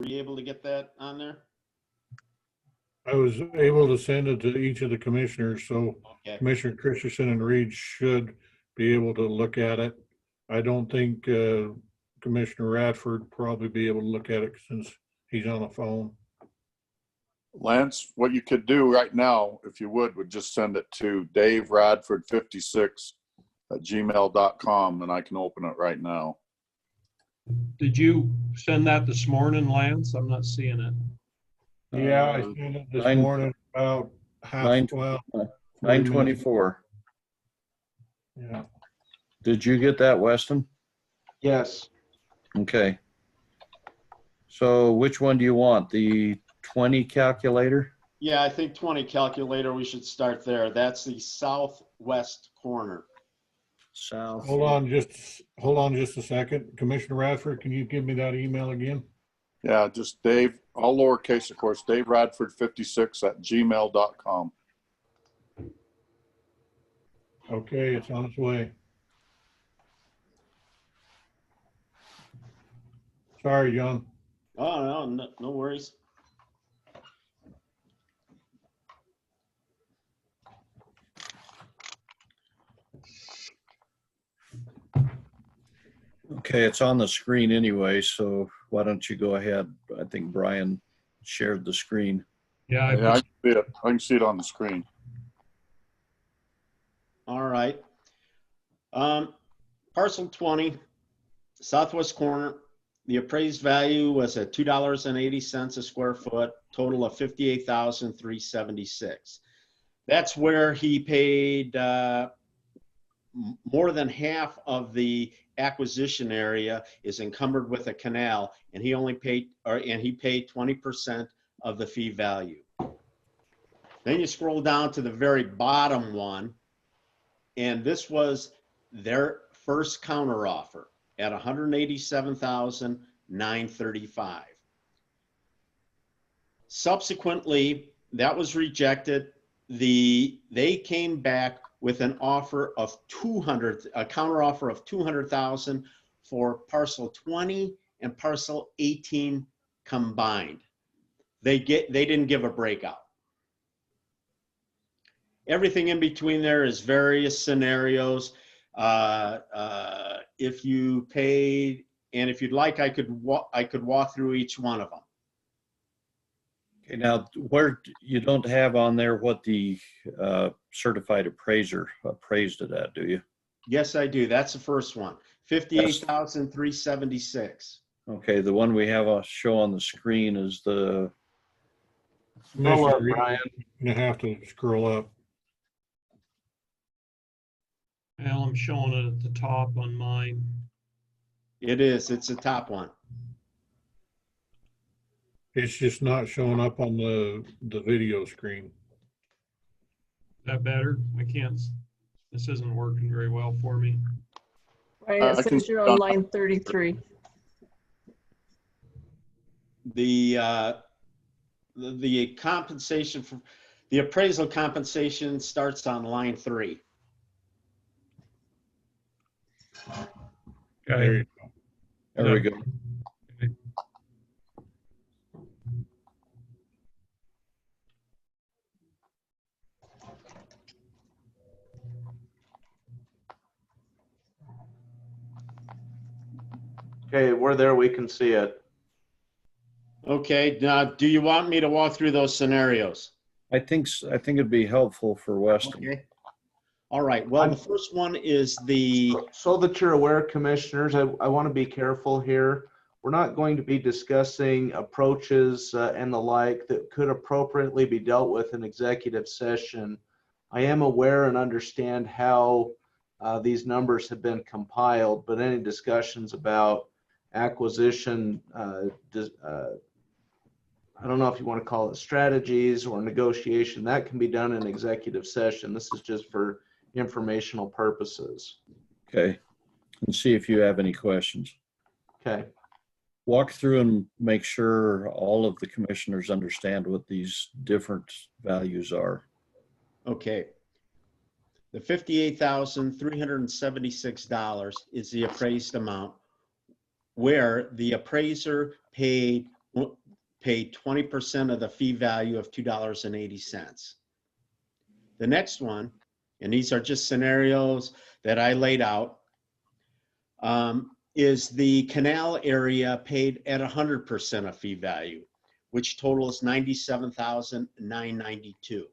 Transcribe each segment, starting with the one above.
Were you able to get that on there? I was able to send it to each of the commissioners, so Okay. Commissioner Christensen and Reed should be able to look at it. I don't think Commissioner Radford probably be able to look at it since he's on the phone. Lance, what you could do right now, if you would just send it to daveradford56@gmail.com, and I can open it right now. Did you send that this morning, Lance? I'm not seeing it. Yeah, I sent it this morning about half 12. 9:24. Yeah. Did you get that, Weston? Yes. Okay. So which one do you want? The 20 calculator? Yeah, I think 20 calculator, we should start there. That's the southwest corner. South. Hold on just a second. Commissioner Radford, can you give me that email again? Yeah, just Dave, all lowercase, of course, daveradford56@gmail.com. Okay, it's on its way. Sorry, John. Oh, no worries. Okay, it's on the screen anyway, so why don't you go ahead? I think Brian shared the screen. Yeah, I can see it. I can see it on the screen. All right. Parcel 20, southwest corner. The appraised value was at $2.80 a square foot, total of $58,376. That's where he paid more than half of the acquisition area is encumbered with a canal, and he only paid, he paid 20% of the fee value. Then you scroll down to the very bottom one, and this was their first counteroffer at $187,935. Subsequently, that was rejected. They came back with an offer of a counteroffer of $200,000 for parcel 20 and parcel 18 combined. They didn't give a breakout. Everything in between there is various scenarios. If you paid, and if you'd like, I could walk through each one of them. Okay, now where you don't have on there what the certified appraiser appraised it at, do you? Yes, I do. That's the first one. $58,376. Okay, the one we have a show on the screen is the. Commissioner Scroll up, Reed, Brian. you have to scroll up. Well, I'm showing it at the top on mine. It is. It's the top one. It's just not showing up on the video screen. Is that better? I can't. This isn't working very well for me. Right, I it can- says you're on line 33. The compensation for the appraisal compensation starts on line 3. There Okay. you go. There we go. Okay, we're there. We can see it. Okay. Now, do you want me to walk through those scenarios? I think it'd be helpful for Weston. Okay. All right. Well, the first one is the. So that you're aware, commissioners, I want to be careful here. We're not going to be discussing approaches and the like that could appropriately be dealt with in executive session. I am aware and understand how these numbers have been compiled, but any discussions about acquisition, I don't know if you want to call it strategies or negotiation, that can be done in executive session. This is just for informational purposes. Okay, and see if you have any questions. Okay. Walk through and make sure all of the commissioners understand what these different values are. Okay. The $58,376 is the appraised amount, where the appraiser paid paid 20% of the fee value of $2.80. The next one, and these are just scenarios that I laid out, is the canal area paid at 100% of fee value, which totals $97,992.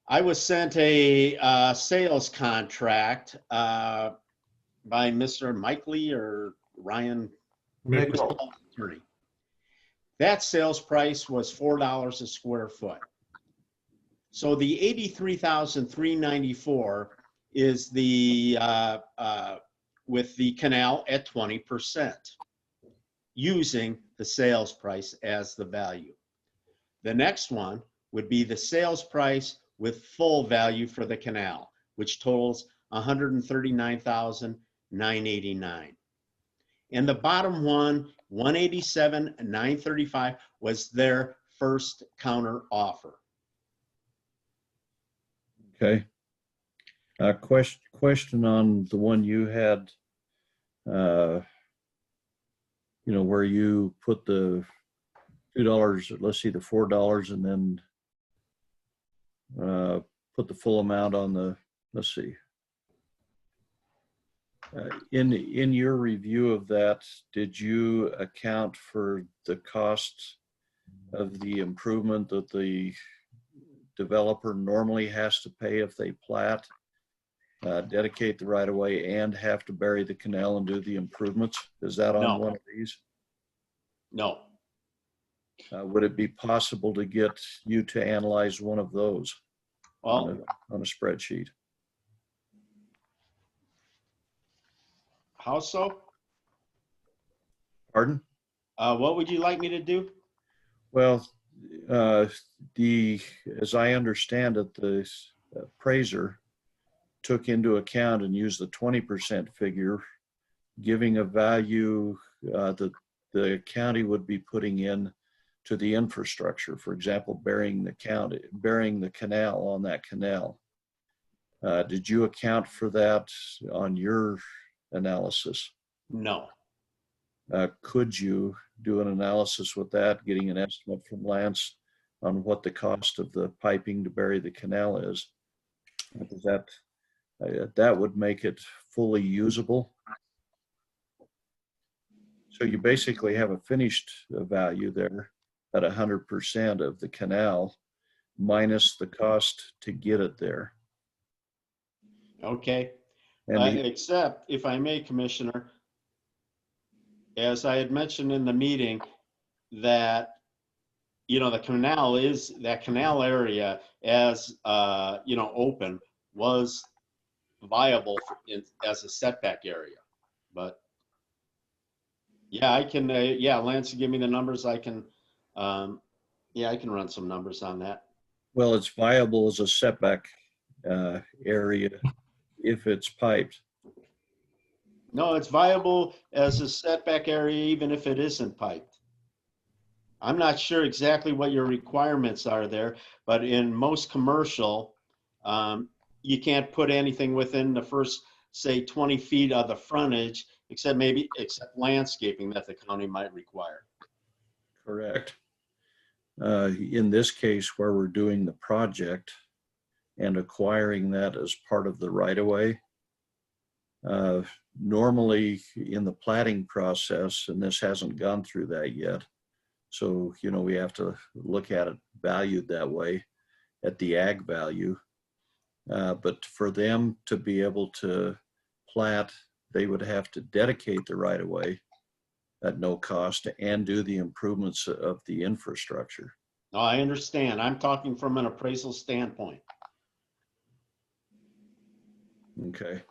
I was sent a sales contract by Mr. Mike Lee or Ryan Mickle. attorney. That sales price was $4 a square foot. So the $83,394 is the with the canal at 20%, using the sales price as the value. The next one would be the sales price with full value for the canal, which totals $139,989. And the bottom one, $187,935, was their first counter offer. Okay. Question on the one you had, where you put the $2, let's see, the $4, and then put the full amount on the, let's see. In your review of that, did you account for the costs of the improvement that the developer normally has to pay if they plat, dedicate the right of way, and have to bury the canal and do the improvements? Is that on No. one of these? No. Would it be possible to get you to analyze one of those Well, on a spreadsheet? how so? Pardon? What would you like me to do? Well, as I understand it, the appraiser took into account and used the 20% figure, giving a value that the county would be putting in to the infrastructure. For example, burying the canal on that canal. Did you account for that on your analysis? No. Could you do an analysis with that, getting an estimate from Lance on what the cost of the piping to bury the canal is? Because that would make it fully usable. So you basically have a finished value there at 100% of the canal minus the cost to get it there. Okay. And Except, if I may, Commissioner, as I had mentioned in the meeting, that, the canal area as, open was viable as a setback area. But yeah, I can, Lance, give me the numbers. I can run some numbers on that. well, it's viable as a setback area if it's piped. No, it's viable as a setback area, even if it isn't piped. I'm not sure exactly what your requirements are there, but in most commercial, you can't put anything within the first, say, 20 feet of the frontage, except landscaping that the county might require. Correct. In this case, where we're doing the project and acquiring that as part of the right-of-way, normally in the platting process, and this hasn't gone through that yet, so we have to look at it valued that way at the ag value. But for them to be able to plat, they would have to dedicate the right-of-way at no cost and do the improvements of the infrastructure. No, I understand. I'm talking from an appraisal standpoint. Okay.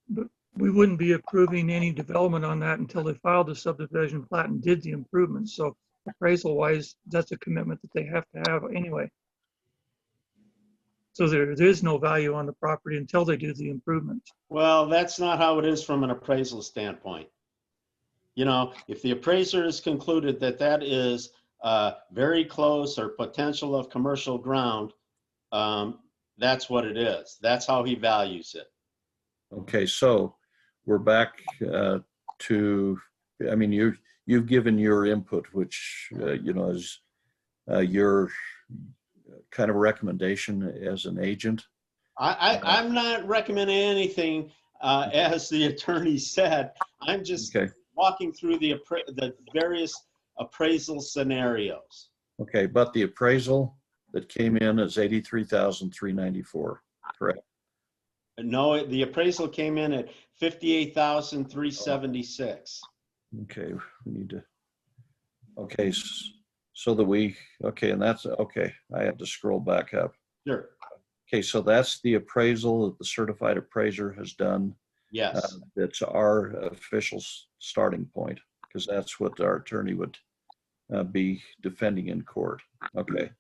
But we wouldn't be approving any development on that until they filed the subdivision plat and did the improvements. So appraisal wise, that's a commitment that they have to have anyway. So there is no value on the property until they do the improvements. Well, that's not how it is from an appraisal standpoint. If the appraiser has concluded that that is very close or potential of commercial ground, that's what it is. That's how he values it. Okay, so we're back to, you've given your input, which, you know, is your kind of recommendation as an agent. I'm not recommending anything, as the attorney said. I'm just Okay. walking through the various appraisal scenarios. Okay, but the appraisal that came in is 83,394, correct? No, the appraisal came in at 58,376. Okay, we need to, okay, so that we, okay, and that's, okay, I have to scroll back up. Sure. Okay, so that's the appraisal that the certified appraiser has done. Yes. That's our official starting point, because that's what our attorney would be defending in court. Okay.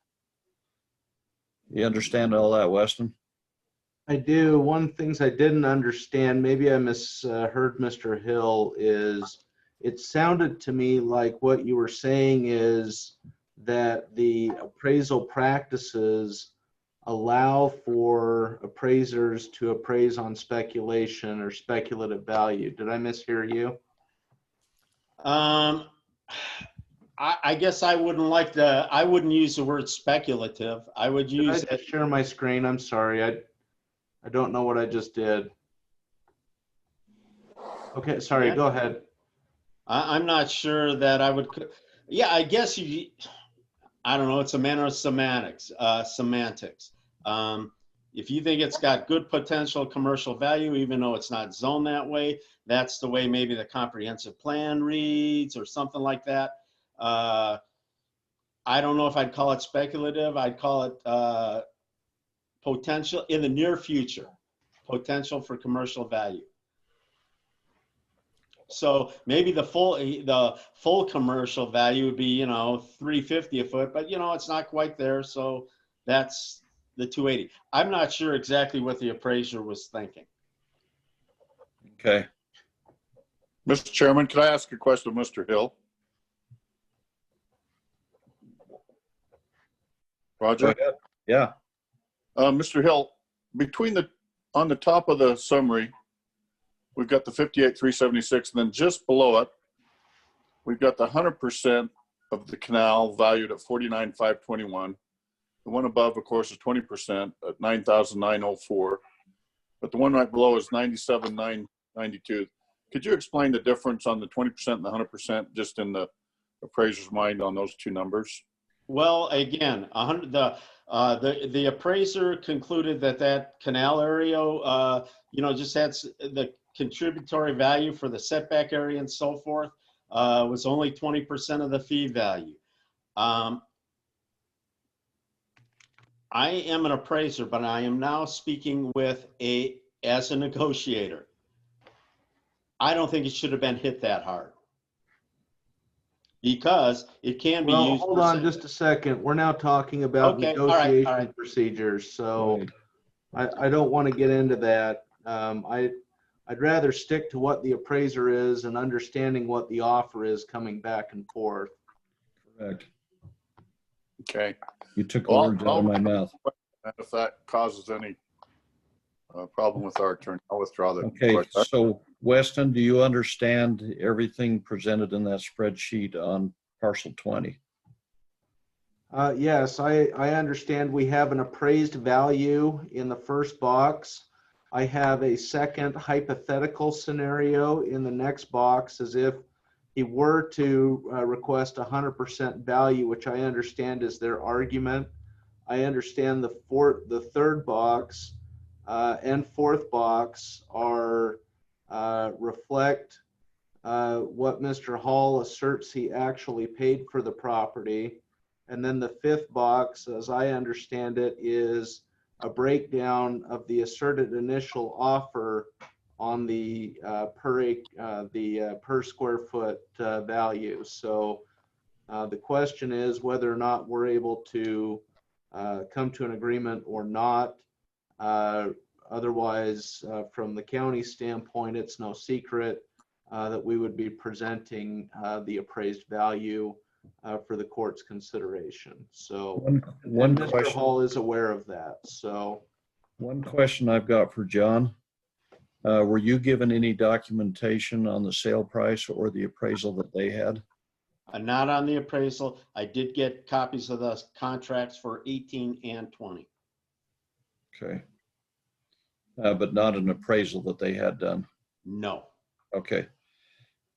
You understand all that, Weston? I do. One things I didn't understand, maybe I misheard Mr. Hill, is it sounded to me like what you were saying is that the appraisal practices allow for appraisers to appraise on speculation or speculative value. Did I mishear you? I guess I wouldn't use the word speculative. I would Did I use just share my screen? I'm sorry. I don't know what I just did. Okay, sorry, Yeah. go ahead. I'm not sure that I would. Yeah, I guess I don't know. It's a matter of semantics. If you think it's got good potential commercial value, even though it's not zoned that way, that's the way maybe the comprehensive plan reads or something like that. I don't know if I'd call it speculative. I'd call it potential in the near future, potential for commercial value. So maybe the full commercial value would be, you know, $350 a foot, but you know, it's not quite there. So that's the 280. I'm not sure exactly what the appraiser was thinking. Okay. Mr. Chairman, could I ask a question of Mr. Hill? Roger? Go ahead. Yeah. Mr. Hill, on the top of the summary, we've got the 58,376, and then just below it, we've got the 100% of the canal valued at 49,521. The one above, of course, is 20% at 9,904. But the one right below is 97,992. Could you explain the difference on the 20% and the 100%, just in the appraiser's mind on those two numbers? Well, again, the appraiser concluded that canal area, you know, just had the contributory value for the setback area and so forth, was only 20% of the fee value. I am an appraiser, but I am now speaking as a negotiator. I don't think it should have been hit that hard, because it can be Well, used. hold on just a second. We're now talking about Okay, all right, negotiation procedures, so I don't want to get into that. I'd rather stick to what the appraiser is and understanding what the offer is coming back and forth. Correct. Okay. You took Well, words out of my mouth. If that causes any problem with our attorney, I'll withdraw the Okay, question. so Weston, do you understand everything presented in that spreadsheet on parcel 20? Yes, I understand we have an appraised value in the first box. I have a second hypothetical scenario in the next box, as if he were to request 100% value, which I understand is their argument. I understand the third box and fourth box are reflect what Mr. Hall asserts he actually paid for the property. And then the fifth box, as I understand it, is a breakdown of the asserted initial offer on the per square foot value. So the question is whether or not we're able to come to an agreement or not. Otherwise, from the county standpoint, it's no secret that we would be presenting the appraised value for the court's consideration. So One Mr. question. Hall is aware of that. So One question I've got for John. Were you given any documentation on the sale price or the appraisal that they had? Not on the appraisal. I did get copies of the contracts for 18 and 20. Okay. But not an appraisal that they had done. No. Okay.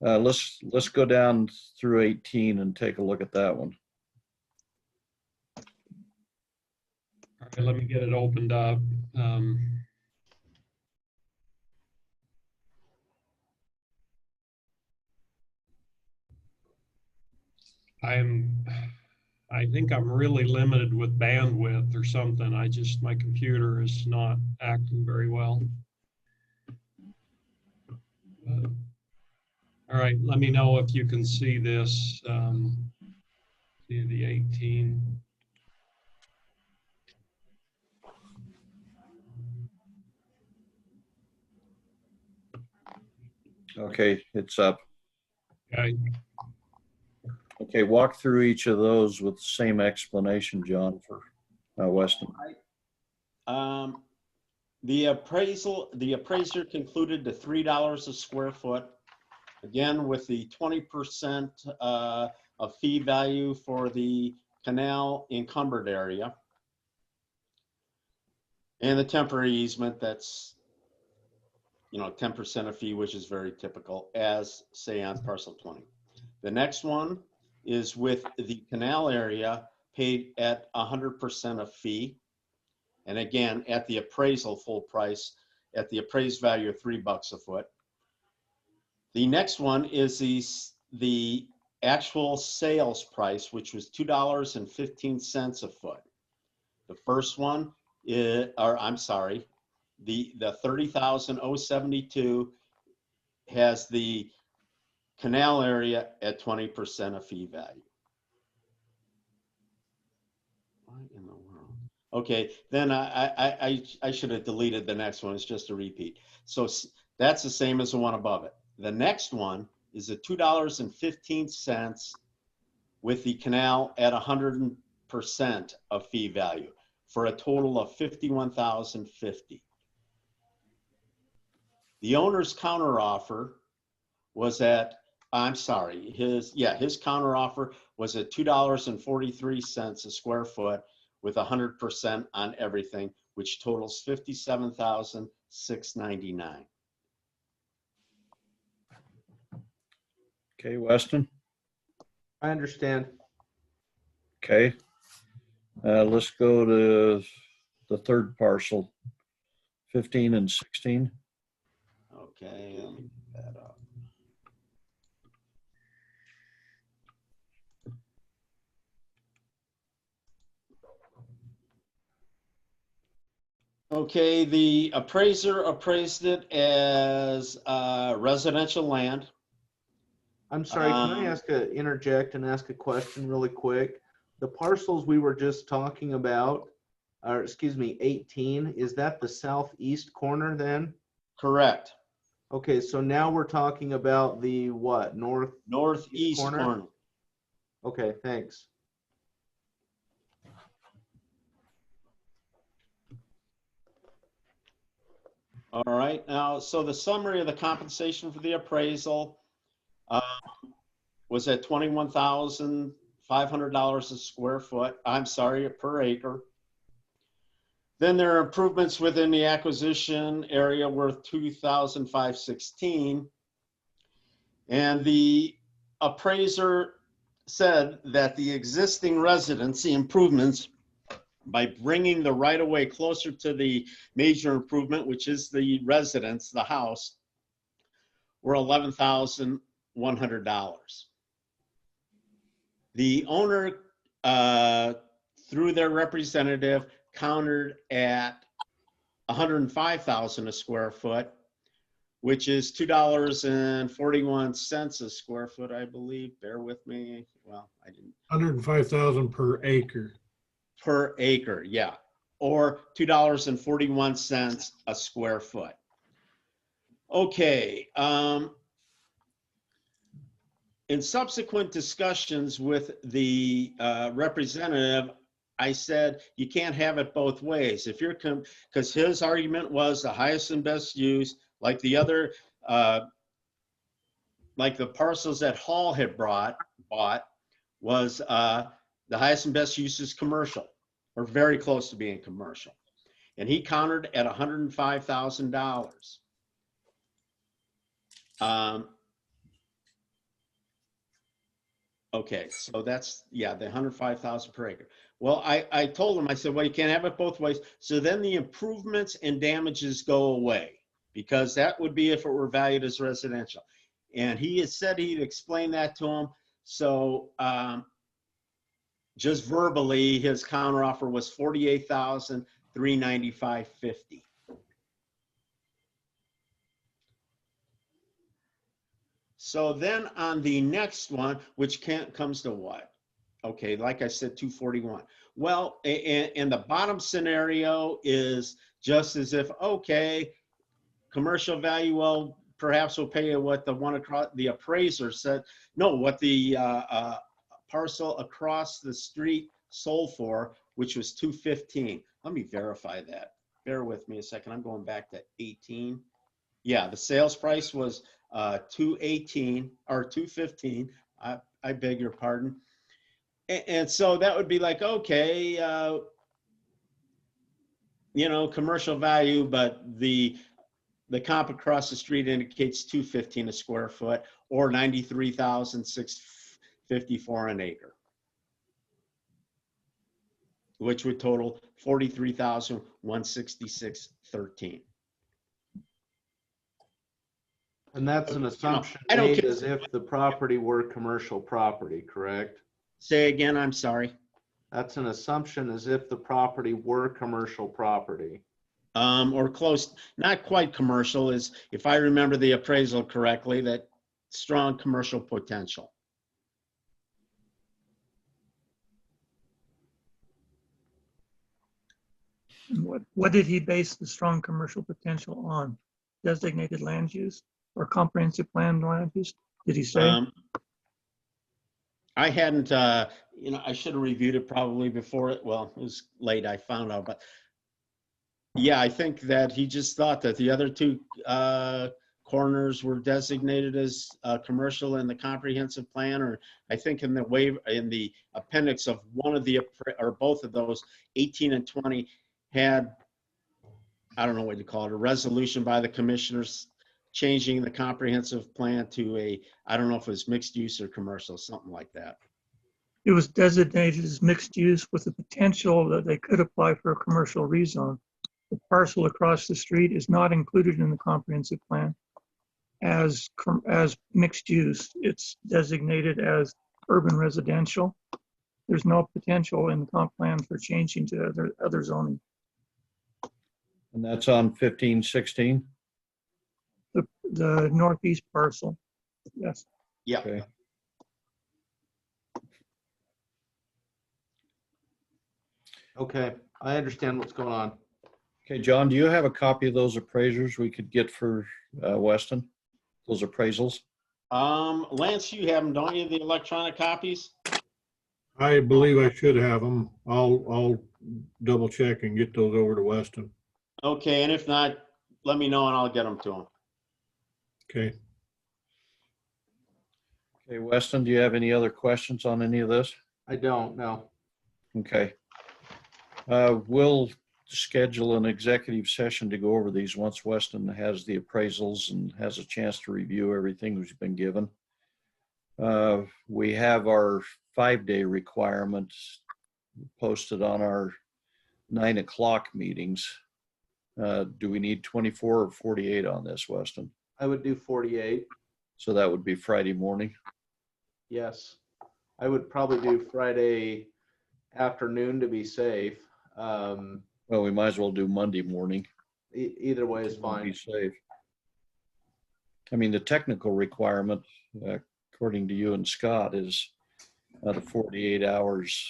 Let's go down through 18 and take a look at that one. All right, let me get it opened up. I think I'm really limited with bandwidth or something. My computer is not acting very well. All right, let me know if you can see this. See the 18. Okay, it's up. Okay. Okay, walk through each of those with the same explanation, John, for Weston. The appraiser concluded to $3 a square foot. Again, with the 20% of fee value for the canal encumbered area. And the temporary easement, that's, 10% of fee, which is very typical, as say on parcel 20. The next one is with the canal area paid at 100% of fee. And again, at the appraisal full price, at the appraised value of $3 a foot. The next one is the actual sales price, which was $2.15 a foot. The first one is, the 30,072 has the canal area at 20% of fee value. What in the world? Okay, then I should have deleted the next one. It's just a repeat. So that's the same as the one above it. The next one is a $2.15 with the canal at 100% of fee value for a total of $51,050. The owner's counteroffer was at, his counteroffer was at $2.43 a square foot with 100% on everything, which totals $57,699. Okay, Weston. I understand. Okay. Let's go to the third parcel, 15 and 16. Okay, let me get that up. Okay, the appraiser appraised it as residential land. I'm sorry, can I interject and ask a question really quick? The parcels we were just talking about, or excuse me, 18, is that the southeast corner then? Correct. Okay, so now we're talking about the what, Northeast corner. Okay, thanks. All right, now, so the summary of the compensation for the appraisal was at $21,500 a square foot, per acre. Then there are improvements within the acquisition area worth $2,516. And the appraiser said that the existing residency improvements by bringing the right-of-way closer to the major improvement, which is the residence, the house, were $11,100. The owner, through their representative, countered at $105,000 a square foot, which is $2.41 a square foot, I believe. Bear with me. Well, I didn't. 105,000 per acre. Per acre, yeah, or $2.41 a square foot. Okay. In subsequent discussions with the representative, I said, you can't have it both ways. If you're, because his argument was the highest and best use, like the other, like the parcels that Hall had bought, was the highest and best use is commercial, or very close to being commercial. And he countered at $105,000. Okay, so that's, yeah, the 105,000 per acre. Well, I told him, I said, well, you can't have it both ways. So then the improvements and damages go away, because that would be if it were valued as residential. And he had said he'd explain that to him. So just verbally, his counteroffer was $48,395.50. So then on the next one, which comes to what? Okay, like I said, 241. Well, and the bottom scenario is just as if, okay, commercial value, well, perhaps we'll pay you what the one across, the appraiser said, no, what the parcel across the street sold for, which was 215. Let me verify that. Bear with me a second. I'm going back to 18. Yeah, the sales price was 218 or 215. I beg your pardon. And so that would be like, okay, you know, commercial value, but the comp across the street indicates 215 a square foot, or 93,654 an acre, which would total 43,166.13. And that's an assumption I don't made care. as if the property were commercial property, correct? Say again, I'm sorry. That's an assumption as if the property were commercial property. Or close, not quite commercial, is, if I remember the appraisal correctly, that strong commercial potential. What did he base the strong commercial potential on? Designated land use or comprehensive plan land use? Did he say? I hadn't, you know, I should have reviewed it probably before it, well, it was late, I found out, but yeah, I think that he just thought that the other two corners were designated as commercial in the comprehensive plan, or I think in the waiver, in the appendix of one of the, or both of those, 18 and 20 had, I don't know what you call it, a resolution by the commissioners changing the comprehensive plan to a, I don't know if it was mixed use or commercial, something like that. It was designated as mixed use with the potential that they could apply for a commercial rezone. The parcel across the street is not included in the comprehensive plan as mixed use. It's designated as urban residential. There's no potential in the comp plan for changing to other zoning. And that's on 1516? The northeast parcel, yes. Yeah. Okay. Okay, I understand what's going on. Okay, John, do you have a copy of those appraisers we could get for Weston? Those appraisals? Lance, you have them, don't you? The electronic copies? I believe I should have them. I'll double check and get those over to Weston. Okay, and if not, let me know and I'll get them to him. Okay. Okay, Weston, do you have any other questions on any of this? I don't know. Okay. We'll schedule an executive session to go over these once Weston has the appraisals and has a chance to review everything that's been given. We have our 5-day requirement posted on our 9 o'clock meetings. Do we need 24 or 48 on this, Weston? I would do 48. So that would be Friday morning. Yes. I would probably do Friday afternoon to be safe. Well, we might as well do Monday morning. Either way is Be fine. safe. I mean, the technical requirement, according to you and Scott, is the 48 hours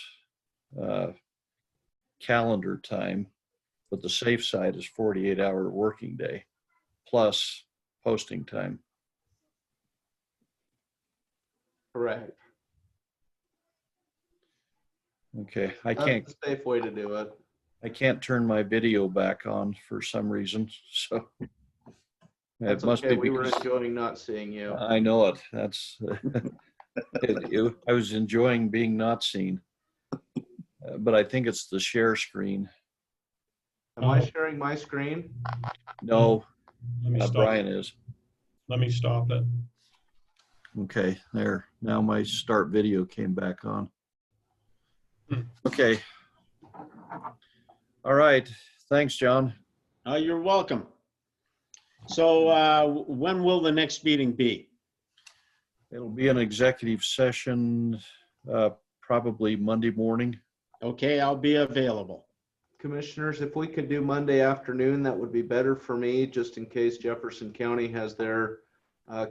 calendar time, but the safe side is 48-hour working day plus posting time. Correct. Okay, I That's can't the safe way to do it. turn my video back on for some reason, so That's it must okay. be We were because enjoying not seeing you. I know it. That's I was enjoying being not seen. But I think it's the share screen. Am I sharing my screen? No, Let me stop. Brian is. Let me stop it. Okay, there. Now my start video came back on. Hmm. Okay. All right. Thanks, John. You're welcome. So when will the next meeting be? It'll be an executive session, probably Monday morning. Okay, I'll be available. Commissioners, if we could do Monday afternoon, that would be better for me, just in case Jefferson County has their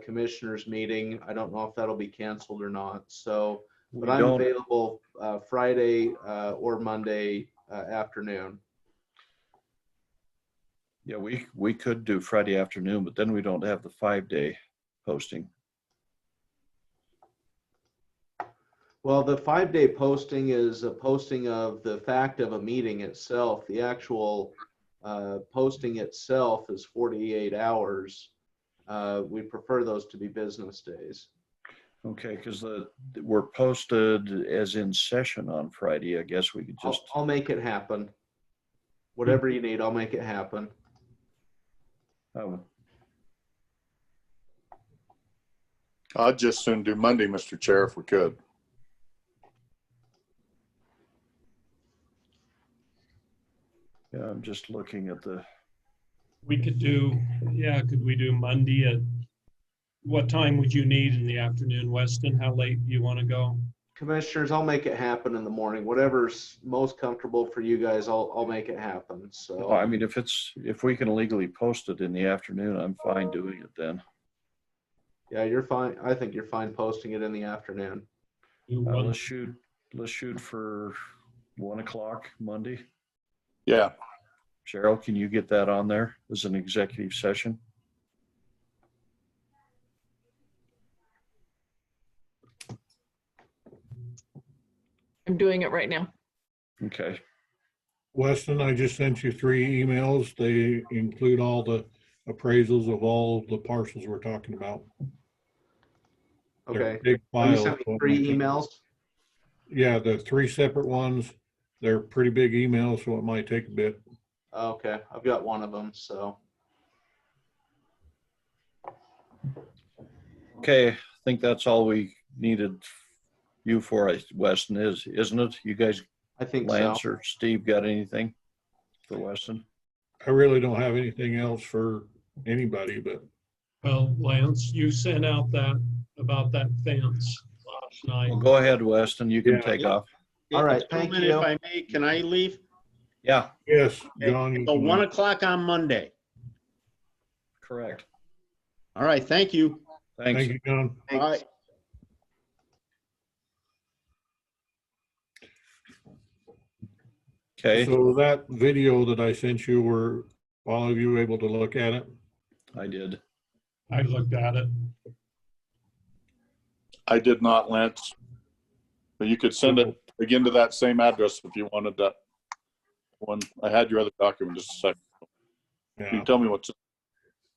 commissioners meeting. I don't know if that'll be canceled or not. So, but I'm available Friday or Monday afternoon. Yeah, we could do Friday afternoon, but then we don't have the 5-day posting. Well, the 5-day posting is a posting of the fact of a meeting itself. The actual posting itself is 48 hours. We prefer those to be business days. Okay, because we're posted as in session on Friday. I guess we could just. I'll make it happen. Whatever you need, I'll make it happen. I'd just soon do Monday, Mr. Chair, if we could. Yeah, I'm just looking at the. We could do, yeah, could we do Monday at, what time would you need in the afternoon, Weston? How late do you want to go? Commissioners, I'll make it happen in the morning. Whatever's most comfortable for you guys, I'll make it happen. So No, I mean, if we can legally post it in the afternoon, I'm fine doing it then. yeah, you're fine. I think you're fine posting it in the afternoon. Do one- Let's shoot for 1 o'clock Monday. Yeah. Cheryl, can you get that on there as an executive session? I'm doing it right now. Okay. Weston, I just sent you 3 emails. They include all the appraisals of all the parcels we're talking about. They're Okay. big Oh, you files. sent me 3 emails. Yeah, the 3 separate ones. They're pretty big emails, so it might take a bit. Okay, I've got one of them. So Okay, I think that's all we needed you for, Weston, isn't it? You guys, I think Lance so. or Steve, got anything for Weston? I really don't have anything else for anybody, but Well, Lance, you sent out about that fence last night. Well, go ahead, Weston. You can Yeah. take off. All right, thank Gentlemen, you. if I may, can I leave? Yeah, yes, Okay, John. you So can 1 leave. o'clock on Monday. correct. All right, thank you. Thanks. Thank you, John. All right. Okay, So that video that I sent you, were all of you able to look at it? I did. I looked at it. I did not, Lance. But you could send it again to that same address if you wanted that one. I had your other document just a second. You Yeah. can tell me what's.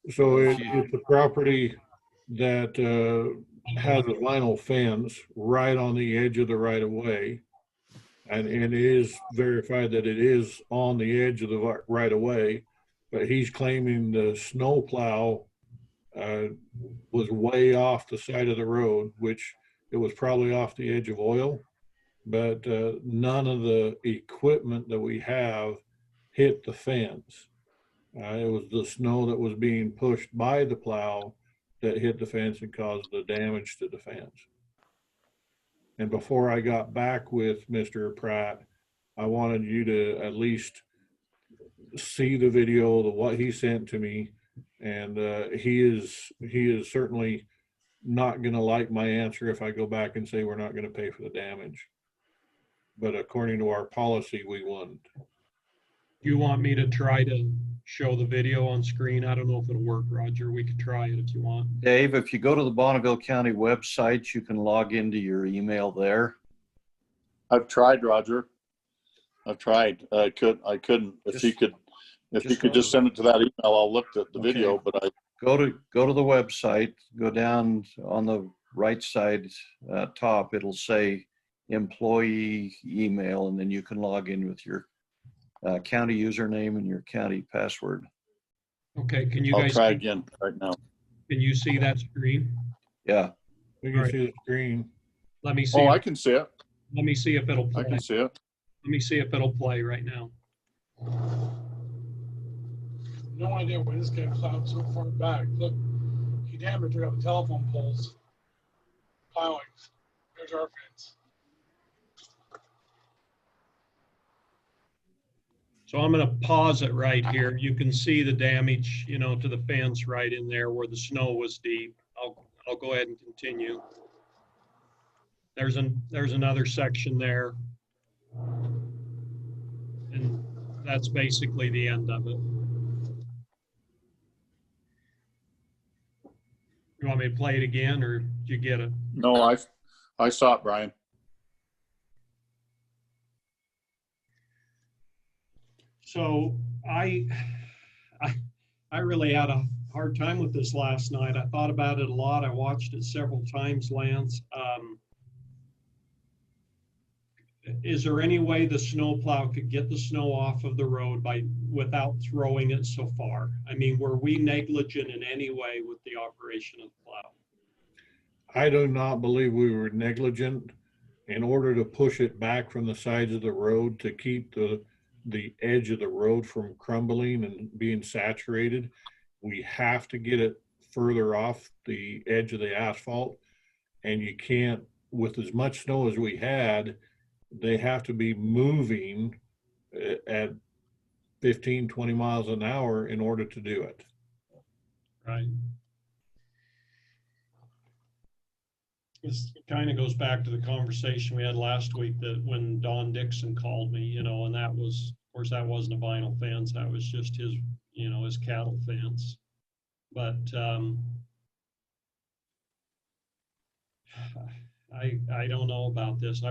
So it's a property that has a vinyl fence right on the edge of the right of way. And it is verified that it is on the edge of the right of way, but he's claiming the snow plow was way off the side of the road, which it was probably off the edge of oil, but none of the equipment that we have hit the fence. It was the snow that was being pushed by the plow that hit the fence and caused the damage to the fence. And before I got back with Mr. Pratt, I wanted you to at least see the video of what he sent to me. And he is certainly not going to like my answer if I go back and say we're not going to pay for the damage. But according to our policy, we wouldn't. Do you want me to try to show the video on screen? I don't know if it'll work, Roger. We could try it if you want. Dave, if you go to the Bonneville County website, you can log into your email there. I've tried, Roger. I've tried. I couldn't. If you could just send it to that email, I'll look at the video, but Go to the website, go down on the right side top, it'll say employee email, and then you can log in with your county username and your county password. Okay, can you I'll guys, try can again right now. you see that screen? Yeah. We can Alright. see the screen. Let me see. Oh, I if- can see it. Let me see if it'll I play. can see it. Let me see if it'll play right now. No idea why this guy plowed so far back. Look, he damaged our telephone poles. Plowing. There's our fence. So I'm going to pause it right here. You can see the damage, you know, to the fence right in there where the snow was deep. I'll go ahead and continue. There's another section there. And that's basically the end of it. You want me to play it again, or did you get it? No, I saw it, Brian. So I really had a hard time with this last night. I thought about it a lot. I watched it several times, Lance. Is there any way the snowplow could get the snow off of the road without throwing it so far? I mean, were we negligent in any way with the operation of the plow? I do not believe we were negligent. In order to push it back from the sides of the road to keep the edge of the road from crumbling and being saturated, we have to get it further off the edge of the asphalt. And you can't, with as much snow as we had, they have to be moving at 15, 20 miles an hour in order to do it. Right. This kind of goes back to the conversation we had last week, that when Don Dixon called me, you know, and that was, of course, that wasn't a vinyl fence. That was just his, you know, his cattle fence. But I don't know about this.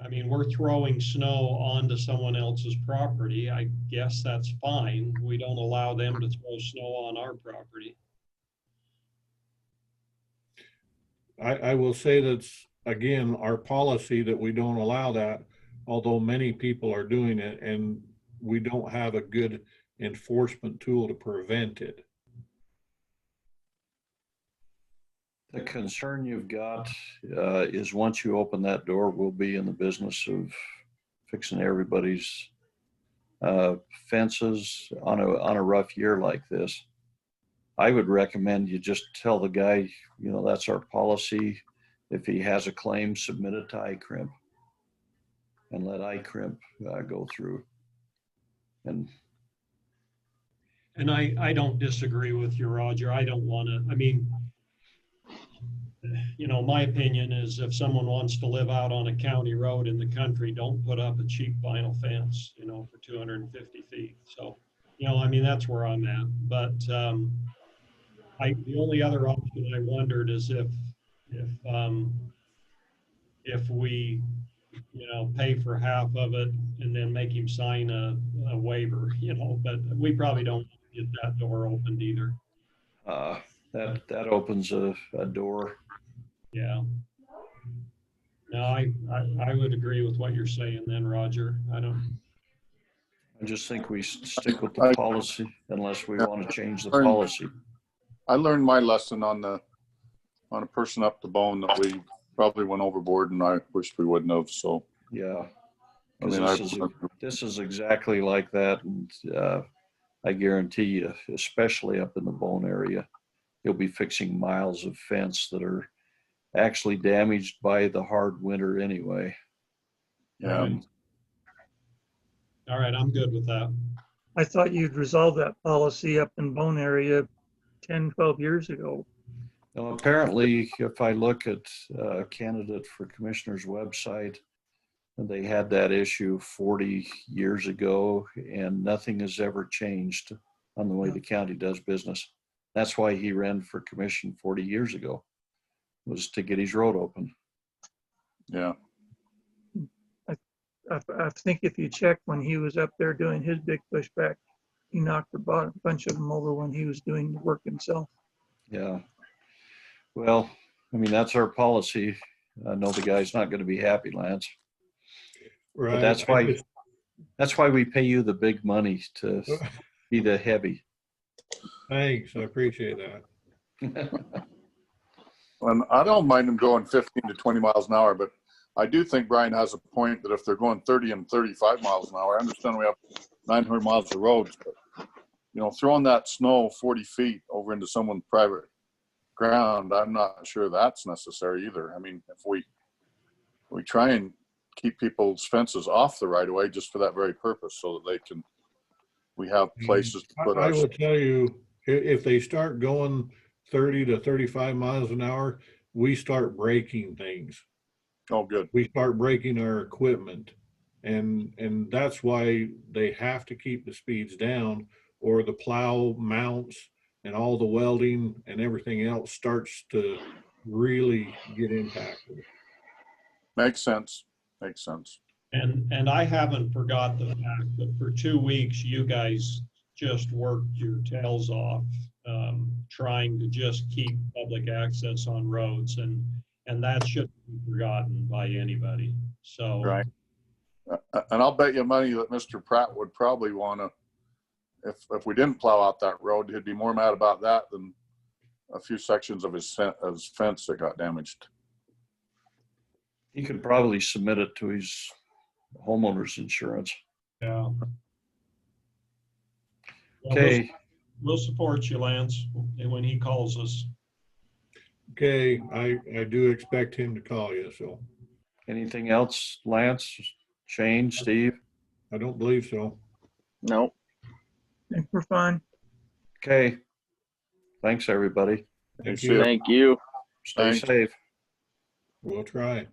I mean, we're throwing snow onto someone else's property. I guess that's fine. We don't allow them to throw snow on our property. I will say that's, again, our policy that we don't allow that, although many people are doing it, and we don't have a good enforcement tool to prevent it. The concern you've got is once you open that door, we'll be in the business of fixing everybody's fences on a rough year like this. I would recommend you just tell the guy, you know, that's our policy. If he has a claim, submit it to ICRIMP and let ICRIMP go through. And I don't disagree with you, Roger. I don't want to, I mean, you know, my opinion is if someone wants to live out on a county road in the country, don't put up a cheap vinyl fence, you know, for 250 feet. So, you know, I mean, that's where I'm at. But the only other option I wondered is if we, you know, pay for half of it and then make him sign a waiver, you know, but we probably don't get that door opened either. that opens a door. Yeah. No, I would agree with what you're saying then, Roger. I just think we stick with the policy unless we want to change the policy. I learned my lesson on a person up the bone that we probably went overboard, and I wished we wouldn't have. So Yeah. I mean, This is exactly like that. And I guarantee you, especially up in the bone area, you'll be fixing miles of fence that are actually damaged by the hard winter anyway. yeah. All right, I'm good with that. I thought you'd resolved that policy up in Bone area 10, 12 years ago. Now, apparently, if I look at a candidate for commissioner's website, they had that issue 40 years ago, and nothing has ever changed on the way the county does business. That's why he ran for commission 40 years ago, was to get his road open. Yeah. I think if you check when he was up there doing his big pushback, he knocked a bunch of them over when he was doing the work himself. Yeah. Well, I mean, that's our policy. I know the guy's not going to be happy, Lance. Right. But that's I why just- that's why we pay you the big money to be the heavy. Thanks, I appreciate that. And I don't mind them going 15 to 20 miles an hour, but I do think Brian has a point that if they're going 30 and 35 miles an hour, I understand we have 900 miles of roads, but throwing that snow 40 feet over into someone's private ground, I'm not sure that's necessary either. I mean, if we try and keep people's fences off the right of way just for that very purpose, so that we have places to put I our. will tell you, if they start going 30 to 35 miles an hour, we start breaking things. Oh, good. We start breaking our equipment. And that's why they have to keep the speeds down, or the plow mounts and all the welding and everything else starts to really get impacted. Makes sense. And I haven't forgot the fact that for 2 weeks, you guys just worked your tails off, trying to just keep public access on roads, and that shouldn't be forgotten by anybody. So. Right. And I'll bet you money that Mr. Pratt would probably want to, if we didn't plow out that road, he'd be more mad about that than a few sections of his fence that got damaged. He could probably submit it to his homeowner's insurance. Yeah. Well, Okay. We'll support you, Lance, when he calls us. Okay, I do expect him to call you, so Anything else, Lance, Shane, Steve? I don't believe so. No. I think we're fine. Okay. Thanks, everybody. Thank See ya. you. Thank you. Stay Thanks. safe. We'll try.